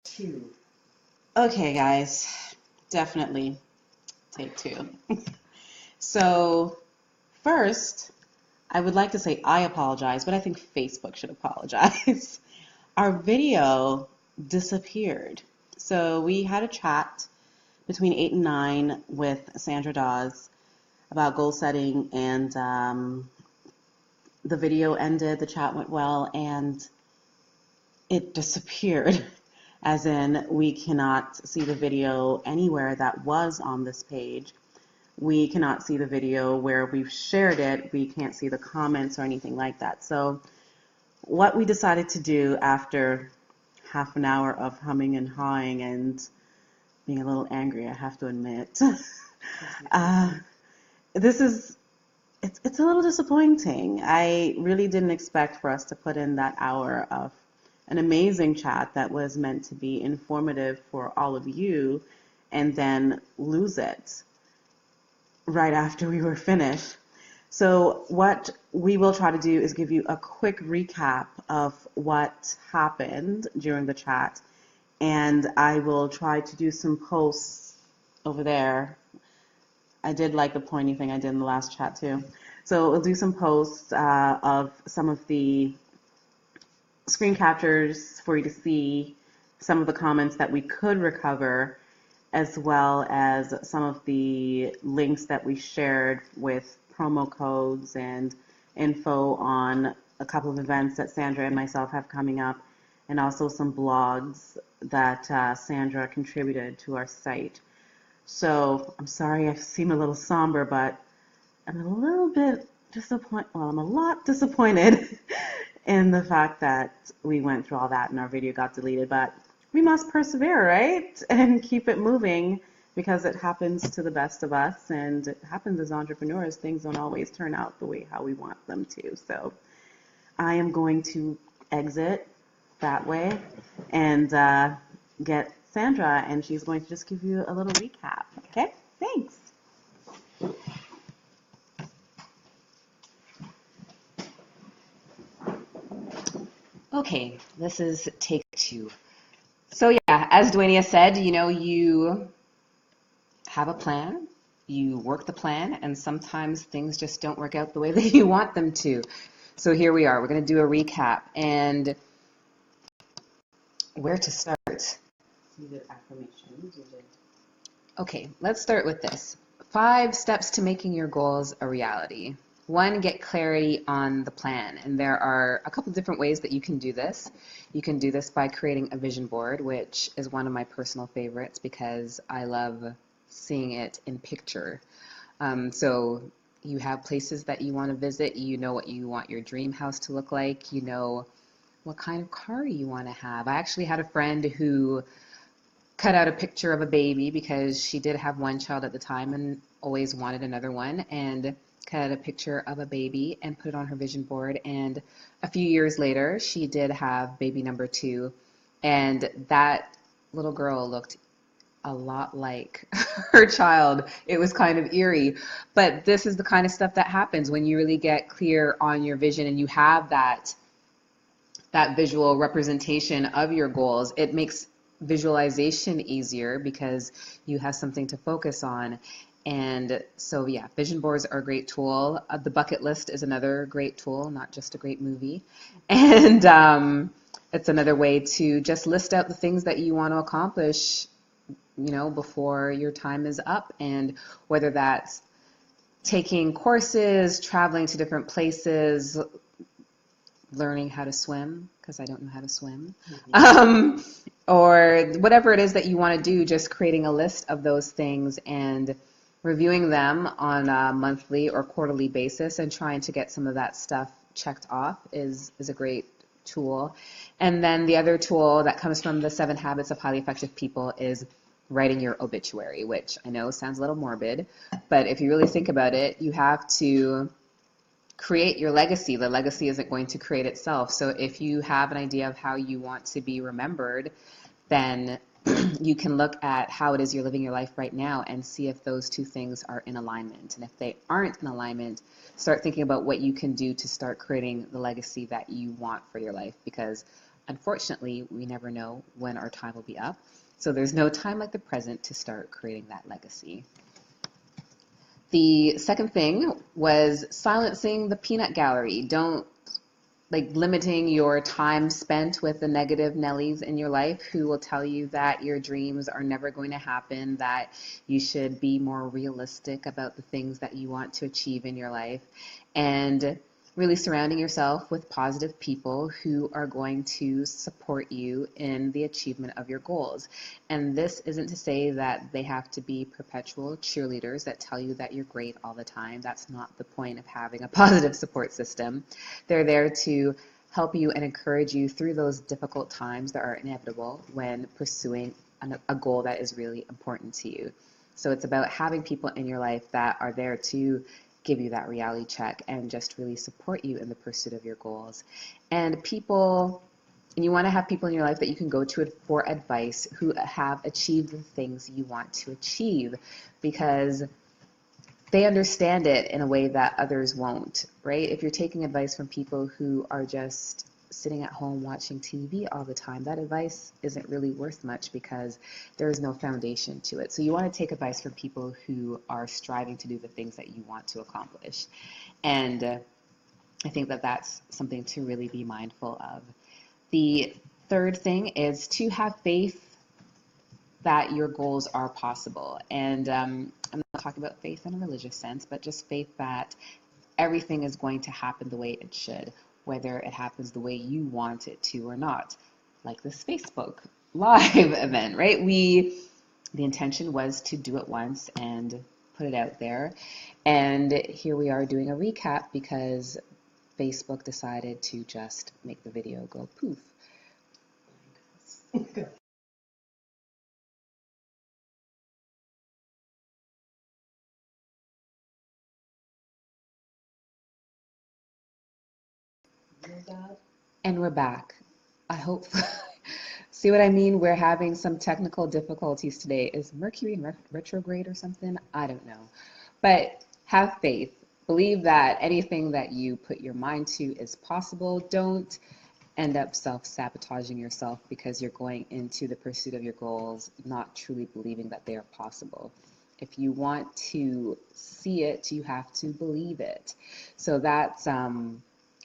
Two. Okay, guys, definitely take two. So, first, I would like to say I apologize, but I think Facebook should apologize. Our video disappeared. So, we had a chat between 8 and 9 with Sandra Dawes about goal setting, and the video ended, the chat went well, and it disappeared. As in, we cannot see the video anywhere that was on this page. We cannot see the video where we've shared it. We can't see the comments or anything like that. So what we decided to do after half an hour of humming and hawing and being a little angry, I have to admit, uh, this is, it's a little disappointing. I really didn't expect for us to put in that hour of an amazing chat that was meant to be informative for all of you and then lose it right after we were finished. So what we will try to do is give you a quick recap of what happened during the chat, and I will try to do some posts over there. I did like the pointy thing I did in the last chat too. So we'll do some posts of some of the screen captures for you to see some of the comments that we could recover, as well as some of the links that we shared with promo codes and info on a couple of events that Sandra and myself have coming up, and also some blogs that Sandra contributed to our site. So I'm sorry I seem a little somber, but I'm a little bit disappointed. Well, I'm a lot disappointed in the fact that we went through all that and our video got deleted. But we must persevere, right? And keep it moving, because it happens to the best of us, and it happens as entrepreneurs. Things don't always turn out the way how we want them to. So I am going to exit that way and get Sandra, and she's going to just give you a little recap. Okay? Thanks. Okay, this is take two. So yeah, as Dwayne said, you have a plan, you work the plan, and sometimes things just don't work out the way that you want them to. So here we are. We're going to do a recap, and where to start? You did affirmations. You did. Okay, let's start with this. 5 steps to making your goals a reality. 1, get clarity on the plan. And there are a couple different ways that you can do this. You can do this by creating a vision board, which is one of my personal favorites because I love seeing it in picture. So you have places that you want to visit. You know what you want your dream house to look like. You know what kind of car you want to have. I actually had a friend who cut out a picture of a baby because she did have one child at the time and always wanted another one, and cut out a picture of a baby and put it on her vision board. And a few years later, she did have baby number 2, and that little girl looked a lot like her child. It was kind of eerie, but this is the kind of stuff that happens when you really get clear on your vision and you have that visual representation of your goals. It makes visualization easier because you have something to focus on. And so, yeah, vision boards are a great tool. The bucket list is another great tool, not just a great movie. And it's another way to just list out the things that you want to accomplish, before your time is up. And whether that's taking courses, traveling to different places, learning how to swim, because I don't know how to swim, or whatever it is that you want to do, just creating a list of those things and reviewing them on a monthly or quarterly basis and trying to get some of that stuff checked off is a great tool. And then the other tool that comes from the 7 Habits of Highly Effective People is writing your obituary, which I know sounds a little morbid, but if you really think about it, you have to create your legacy. The legacy isn't going to create itself. So if you have an idea of how you want to be remembered, then you can look at how it is you're living your life right now and see if those two things are in alignment. And if they aren't in alignment, start thinking about what you can do to start creating the legacy that you want for your life. Because unfortunately, we never know when our time will be up. So there's no time like the present to start creating that legacy. The second thing was silencing the peanut gallery. Don't limiting your time spent with the negative Nellies in your life who will tell you that your dreams are never going to happen, that you should be more realistic about the things that you want to achieve in your life, and really surrounding yourself with positive people who are going to support you in the achievement of your goals. And this isn't to say that they have to be perpetual cheerleaders that tell you that you're great all the time. That's not the point of having a positive support system. They're there to help you and encourage you through those difficult times that are inevitable when pursuing a goal that is really important to you. So it's about having people in your life that are there to give you that reality check and just really support you in the pursuit of your goals. And you want to have people in your life that you can go to for advice who have achieved the things you want to achieve, because they understand it in a way that others won't, right? If you're taking advice from people who are just sitting at home watching TV all the time, that advice isn't really worth much because there is no foundation to it. So you want to take advice from people who are striving to do the things that you want to accomplish. And I think that that's something to really be mindful of. The third thing is to have faith that your goals are possible. And I'm not talking about faith in a religious sense, but just faith that everything is going to happen the way it should, whether it happens the way you want it to or not. Like this Facebook live event, right? The intention was to do it once and put it out there. And here we are doing a recap because Facebook decided to just make the video go poof. And we're back. I hope. See what I mean? We're having some technical difficulties today. Is Mercury in retrograde or something? I don't know. But have faith. Believe that anything that you put your mind to is possible. Don't end up self-sabotaging yourself because you're going into the pursuit of your goals not truly believing that they are possible. If you want to see it, you have to believe it. So that's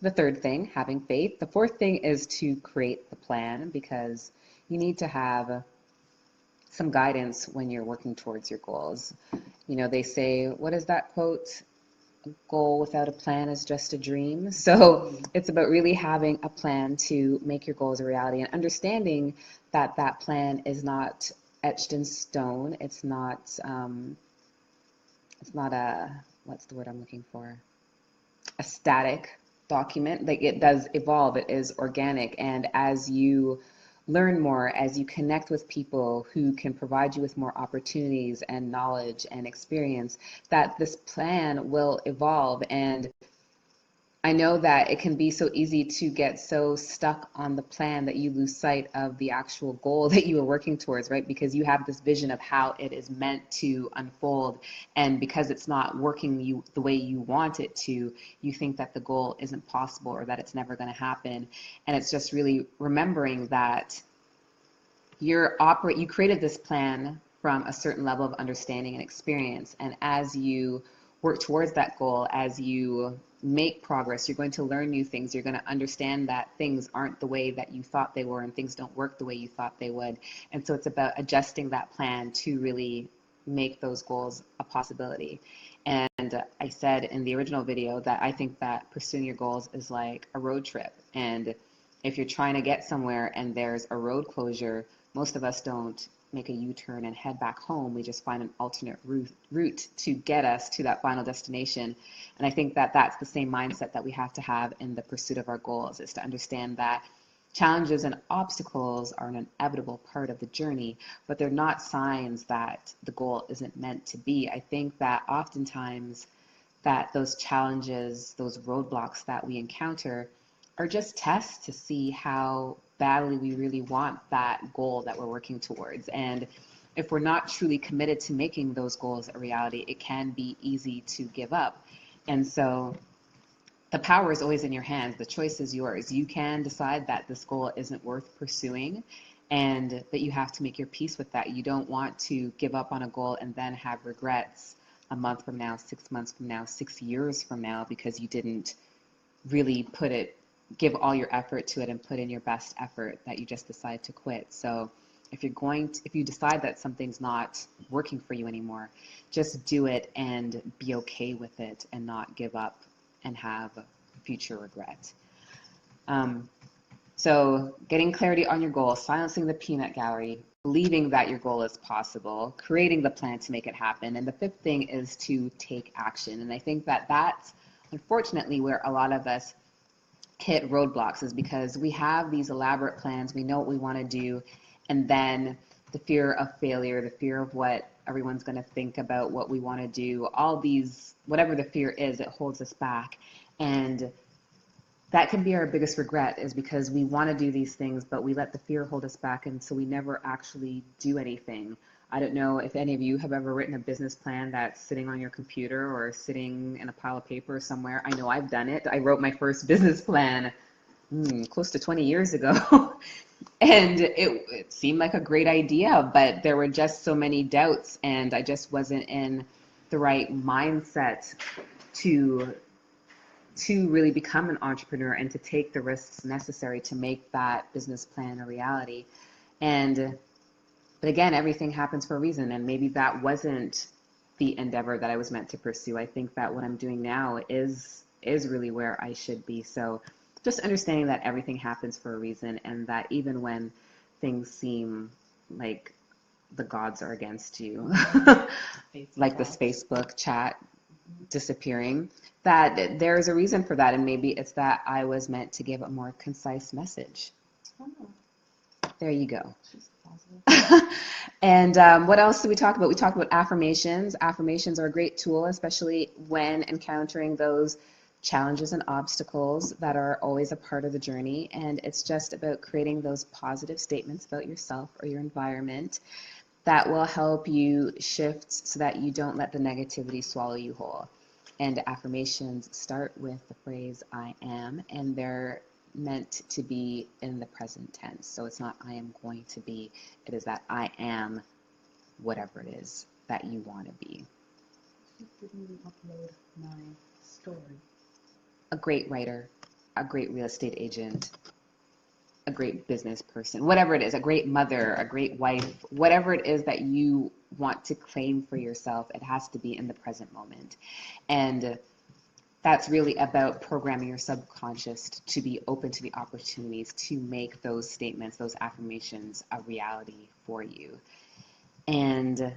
the third thing, having faith. The fourth thing is to create the plan, because you need to have some guidance when you're working towards your goals. You know, they say, what is that quote? A goal without a plan is just a dream. So it's about really having a plan to make your goals a reality, and understanding that that plan is not etched in stone. It's not a, what's the word I'm looking for? A static document. Like, it does evolve, it is organic, and as you learn more, as you connect with people who can provide you with more opportunities and knowledge and experience, that this plan will evolve. And I know that it can be so easy to get so stuck on the plan that you lose sight of the actual goal that you are working towards, right? Because you have this vision of how it is meant to unfold. And because it's not working the way you want it to, you think that the goal isn't possible or that it's never going to happen. And it's just really remembering that you created this plan from a certain level of understanding and experience. And as you work towards that goal, as you make progress, you're going to learn new things. You're going to understand that things aren't the way that you thought they were, and things don't work the way you thought they would. And so it's about adjusting that plan to really make those goals a possibility. And I said in the original video that I think that pursuing your goals is like a road trip. And if you're trying to get somewhere and there's a road closure, most of us don't make a U-turn and head back home. We just find an alternate route to get us to that final destination. And I think that that's the same mindset that we have to have in the pursuit of our goals, is to understand that challenges and obstacles are an inevitable part of the journey, but they're not signs that the goal isn't meant to be. I think that oftentimes that those challenges, those roadblocks that we encounter are just tests to see how badly we really want that goal that we're working towards. And if we're not truly committed to making those goals a reality, it can be easy to give up. And so the power is always in your hands. The choice is yours. You can decide that this goal isn't worth pursuing and that you have to make your peace with that. You don't want to give up on a goal and then have regrets a month from now, 6 months from now, 6 years from now, because you didn't really give all your effort to it and put in your best effort, that you just decide to quit. So if you decide that something's not working for you anymore, just do it and be okay with it and not give up and have future regret. So getting clarity on your goal, silencing the peanut gallery, believing that your goal is possible, creating the plan to make it happen. And the fifth thing is to take action. And I think that that's unfortunately where a lot of us hit roadblocks, is because we have these elaborate plans, we know what we want to do, and then the fear of failure, the fear of what everyone's going to think about what we want to do, all these, whatever the fear is, it holds us back. And that can be our biggest regret, is because we want to do these things, but we let the fear hold us back, and so we never actually do anything. I don't know if any of you have ever written a business plan that's sitting on your computer or sitting in a pile of paper somewhere. I know I've done it. I wrote my first business plan close to 20 years ago. And it seemed like a great idea, but there were just so many doubts, and I just wasn't in the right mindset to really become an entrepreneur and to take the risks necessary to make that business plan a reality. But again, everything happens for a reason, and maybe that wasn't the endeavor that I was meant to pursue. I think that what I'm doing now is really where I should be. So just understanding that everything happens for a reason, and that even when things seem like the gods are against you, like this Facebook chat disappearing, that there's a reason for that, and maybe it's that I was meant to give a more concise message. There you go. And what else did we talk about? We talked about affirmations. Affirmations are a great tool, especially when encountering those challenges and obstacles that are always a part of the journey. And it's just about creating those positive statements about yourself or your environment that will help you shift so that you don't let the negativity swallow you whole. And affirmations start with the phrase I am, and they're meant to be in the present tense. So it's not I am going to be, it is that I am whatever it is that you want to be. Didn't upload my story. A great writer, a great real estate agent, a great business person, whatever it is, a great mother, a great wife, whatever it is that you want to claim for yourself, it has to be in the present moment. And that's really about programming your subconscious to be open to the opportunities to make those statements, those affirmations, a reality for you. And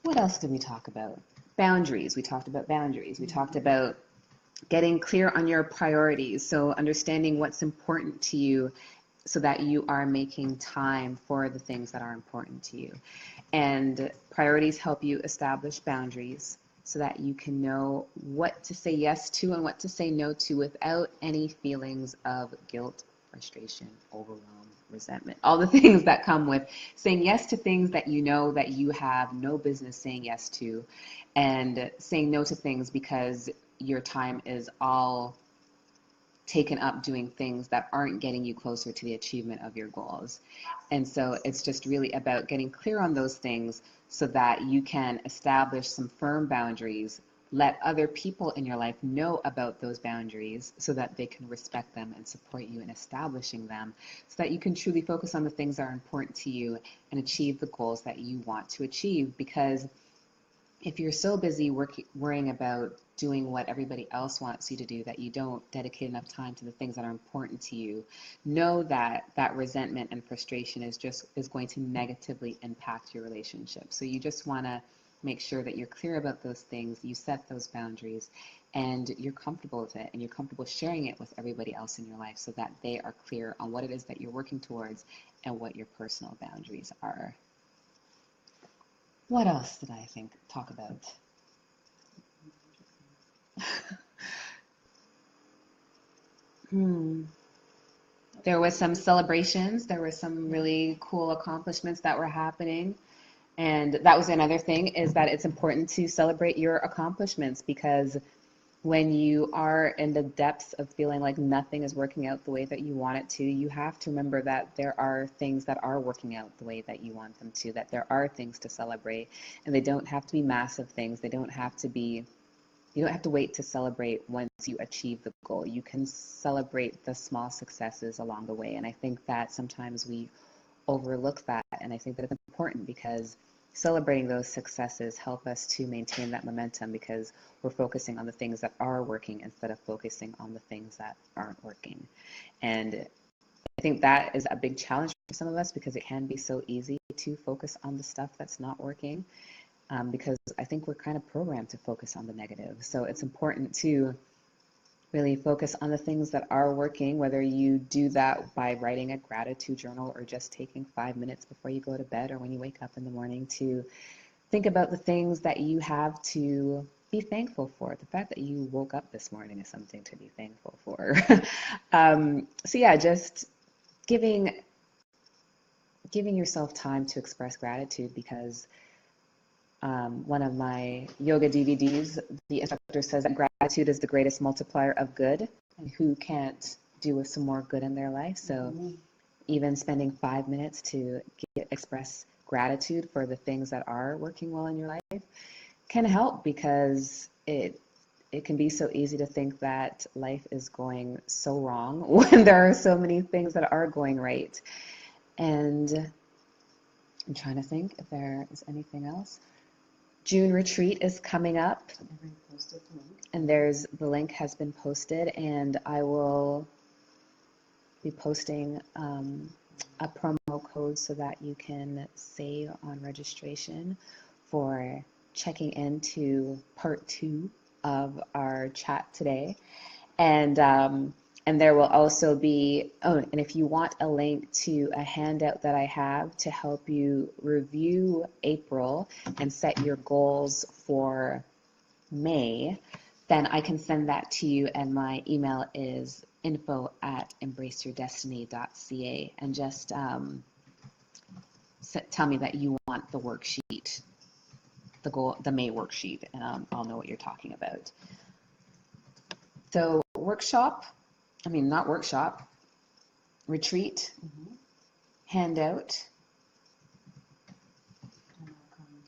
what else did we talk about? Boundaries. We talked about boundaries. We talked about getting clear on your priorities. So understanding what's important to you so that you are making time for the things that are important to you. And priorities help you establish boundaries so that you can know what to say yes to and what to say no to without any feelings of guilt, frustration, overwhelm, resentment, all the things that come with saying yes to things that you know that you have no business saying yes to, and saying no to things because your time is all taken up doing things that aren't getting you closer to the achievement of your goals. And so it's just really about getting clear on those things so that you can establish some firm boundaries, let other people in your life know about those boundaries so that they can respect them and support you in establishing them, so that you can truly focus on the things that are important to you and achieve the goals that you want to achieve. Because if you're so busy worrying about doing what everybody else wants you to do that you don't dedicate enough time to the things that are important to you, know that that resentment and frustration is going to negatively impact your relationship. So you just want to make sure that you're clear about those things, you set those boundaries, and you're comfortable with it, and you're comfortable sharing it with everybody else in your life so that they are clear on what it is that you're working towards and what your personal boundaries are. What else did I talk about? There was some celebrations. There were some really cool accomplishments that were happening. And that was another thing, is that it's important to celebrate your accomplishments, because when you are in the depths of feeling like nothing is working out the way that you want it to, you have to remember that there are things that are working out the way that you want them to, that there are things to celebrate, and they don't have to be massive things. They don't have to be, you don't have to wait to celebrate once you achieve the goal. You can celebrate the small successes along the way. And I think that sometimes we overlook that. And I think that it's important because celebrating those successes help us to maintain that momentum because we're focusing on the things that are working instead of focusing on the things that aren't working. And I think that is a big challenge for some of us because it can be so easy to focus on the stuff that's not working, because I think we're kind of programmed to focus on the negative. So it's important to really focus on the things that are working, whether you do that by writing a gratitude journal or just taking 5 minutes before you go to bed or when you wake up in the morning to think about the things that you have to be thankful for. The fact that you woke up this morning is something to be thankful for. So yeah, just giving yourself time to express gratitude because one of my yoga DVDs, the instructor says that gratitude is the greatest multiplier of good, and who can't do with some more good in their life. So even spending 5 minutes to express gratitude for the things that are working well in your life can help because it can be so easy to think that life is going so wrong when there are so many things that are going right. And I'm trying to think if there is anything else. June retreat is coming up, and the link has been posted, and I will be posting a promo code so that you can save on registration for checking into part 2 of our chat today. And there will also be, and if you want a link to a handout that I have to help you review April and set your goals for May, then I can send that to you, and my email is info@embraceyourdestiny.ca, and just tell me that you want the worksheet, the May worksheet, and I'll know what you're talking about. So retreat, handout,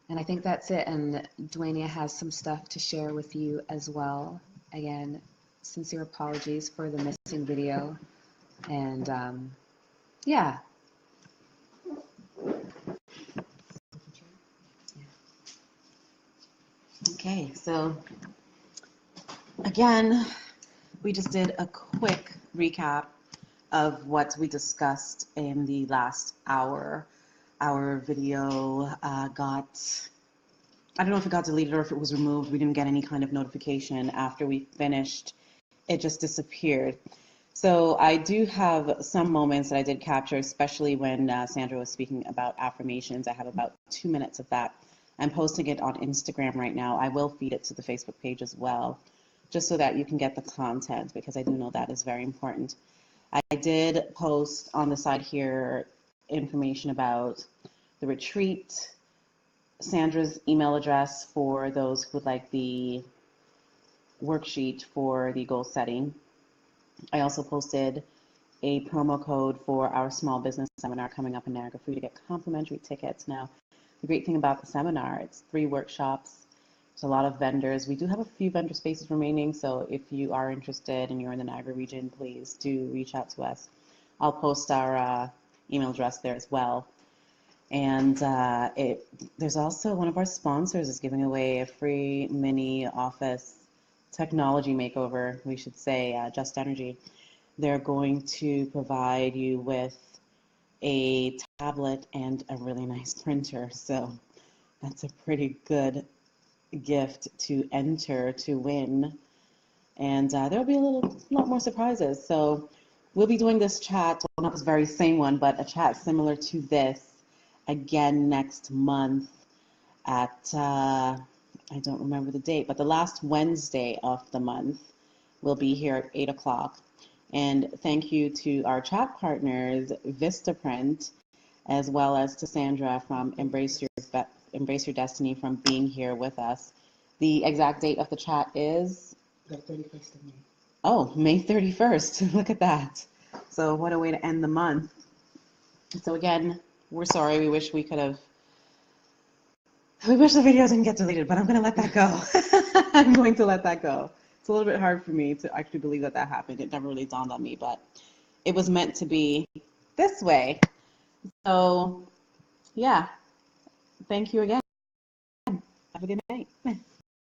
and I think that's it. And Dwayne has some stuff to share with you as well. Again, sincere apologies for the missing video, and yeah. Okay, so again, we just did a quick recap of what we discussed in the last hour. Our video I don't know if it got deleted or if it was removed. We didn't get any kind of notification after we finished. It just disappeared. So I do have some moments that I did capture, especially when Sandra was speaking about affirmations. I have about 2 minutes of that. I'm posting it on Instagram right now. I will feed it to the Facebook page as well, just so that you can get the content, because I do know that is very important. I did post on the side here information about the retreat, Sandra's email address for those who would like the worksheet for the goal setting. I also posted a promo code for our small business seminar coming up in Niagara for you to get complimentary tickets. Now, the great thing about the seminar, it's 3 workshops. There's a lot of vendors. We do have a few vendor spaces remaining, so if you are interested and you're in the Niagara region, please do reach out to us. I'll post our email address there as well. And there's also one of our sponsors is giving away a free mini office technology makeover, we should say, Just Energy. They're going to provide you with a tablet and a really nice printer. So that's a pretty good gift to enter to win. And there'll be a lot more surprises. So we'll be doing this chat, well, not this very same one, but a chat similar to this again next month at, I don't remember the date, but the last Wednesday of the month. We'll be here at 8 o'clock. And thank you to our chat partners, Vistaprint, as well as to Sandra from Embrace Your Destiny from being here with us. The exact date of the chat is The 31st of May. Oh, May 31st. Look at that. So what a way to end the month. So again, we're sorry. We wish the video didn't get deleted, but I'm going to let that go. I'm going to let that go. It's a little bit hard for me to actually believe that that happened. It never really dawned on me, but it was meant to be this way. So, yeah. Thank you again. Have a good night.